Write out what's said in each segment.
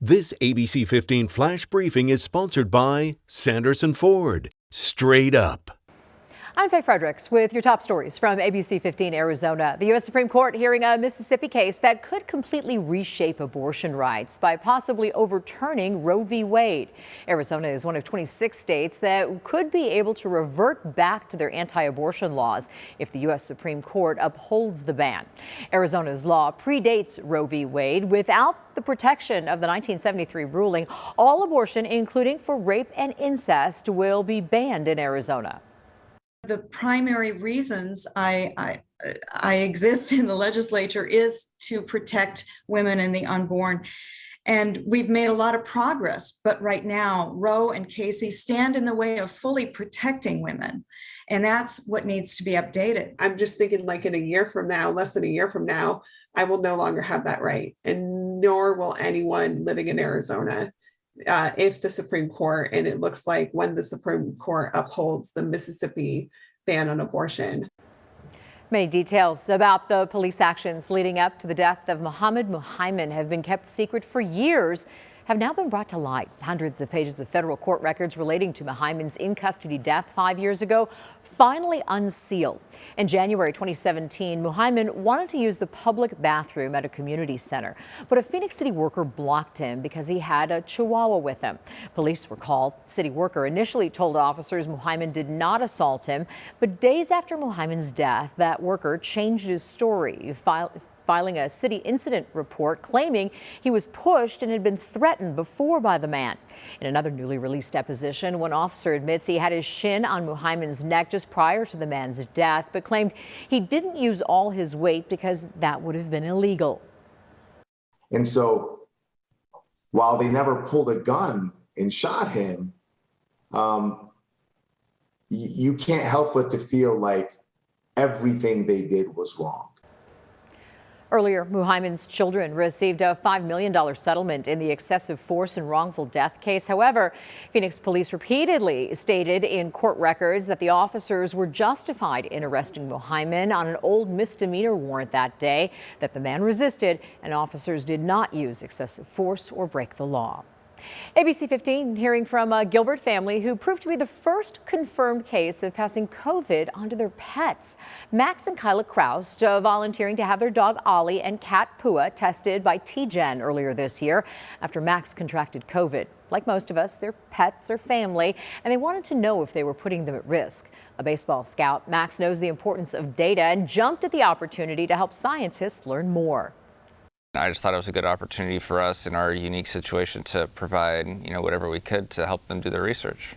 This ABC 15 Flash Briefing is sponsored by Sanderson Ford. Straight up. I'm Faye Fredericks with your top stories from ABC15 Arizona. The U.S. Supreme Court hearing a Mississippi case that could completely reshape abortion rights by possibly overturning Roe v. Wade. Arizona is one of 26 states that could be able to revert back to their anti-abortion laws if the U.S. Supreme Court upholds the ban. Arizona's law predates Roe v. Wade. Without the protection of the 1973 ruling, all abortion, including for rape and incest, will be banned in Arizona. The primary reasons I exist in the legislature is to protect women and the unborn. And we've made a lot of progress, but right now, Roe and Casey stand in the way of fully protecting women. And that's what needs to be updated. I'm just thinking, like, in a year from now, less than a year from now, I will no longer have that right. And nor will anyone living in Arizona. If the Supreme Court, and it looks like when the Supreme Court upholds the Mississippi ban on abortion. Many details about the police actions leading up to the death of Mohammed Muhaimin have been kept secret for years, have now been brought to light. Hundreds of pages of federal court records relating to Muhaimin's in-custody death 5 years ago finally unsealed. In January 2017, Muhaimin wanted to use the public bathroom at a community center, but a Phoenix City worker blocked him because he had a Chihuahua with him. Police were called. City worker initially told officers Muhaimin did not assault him, but days after Muhaimin's death, that worker changed his story, filing a city incident report claiming he was pushed and had been threatened before by the man. In another newly released deposition, one officer admits he had his shin on Muhaimin's neck just prior to the man's death, but claimed he didn't use all his weight because that would have been illegal. And so while they never pulled a gun and shot him, you can't help but to feel like everything they did was wrong. Earlier, Muhaimin's children received a $5 million settlement in the excessive force and wrongful death case. However, Phoenix police repeatedly stated in court records that the officers were justified in arresting Muhaimin on an old misdemeanor warrant that day, that the man resisted, and officers did not use excessive force or break the law. ABC 15 hearing from a Gilbert family who proved to be the first confirmed case of passing COVID onto their pets. Max and Kyla Kraus volunteering to have their dog Ollie and cat Pua tested by TGen earlier this year after Max contracted COVID. Like most of us, their pets are family, and they wanted to know if they were putting them at risk. A baseball scout, Max knows the importance of data and jumped at the opportunity to help scientists learn more. I just thought it was a good opportunity for us in our unique situation to provide, whatever we could to help them do their research.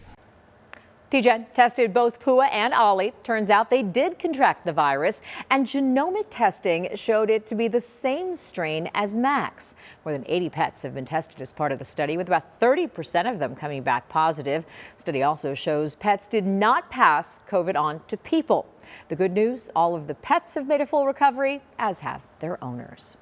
TGen tested both Pua and Ollie. Turns out they did contract the virus, and genomic testing showed it to be the same strain as Max. More than 80 pets have been tested as part of the study, with about 30% of them coming back positive. The study also shows pets did not pass COVID on to people. The good news, all of the pets have made a full recovery, as have their owners.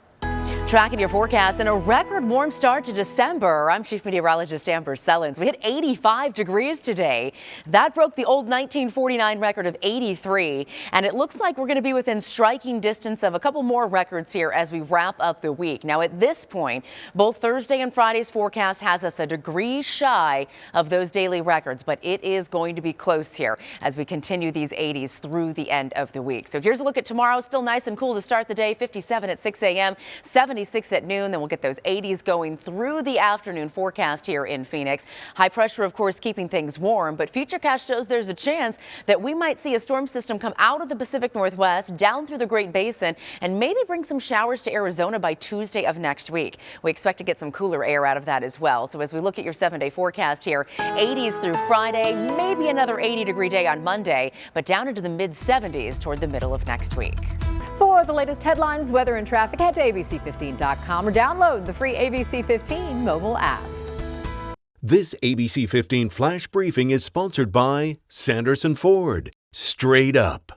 Tracking your forecast and a record warm start to December. I'm Chief Meteorologist Amber Sullins. We hit 85 degrees today. That broke the old 1949 record of 83. And it looks like we're going to be within striking distance of a couple more records here as we wrap up the week. Now, at this point, both Thursday and Friday's forecast has us a degree shy of those daily records, but it is going to be close here as we continue these 80s through the end of the week. So here's a look at tomorrow. Still nice and cool to start the day. 57 at 6 a.m., 76 at noon. Then we'll get those 80s going through the afternoon forecast here in Phoenix. High pressure, of course, keeping things warm, but Futurecast shows there's a chance that we might see a storm system come out of the Pacific Northwest, down through the Great Basin, and maybe bring some showers to Arizona by Tuesday of next week. We expect to get some cooler air out of that as well. So as we look at your 7-day forecast here, 80s through Friday, maybe another 80-degree day on Monday, but down into the mid-70s toward the middle of next week. For the latest headlines, weather, and traffic, head to abc15.com or download the free ABC 15 mobile app. This ABC 15 Flash Briefing is sponsored by Sanderson Ford. Straight up.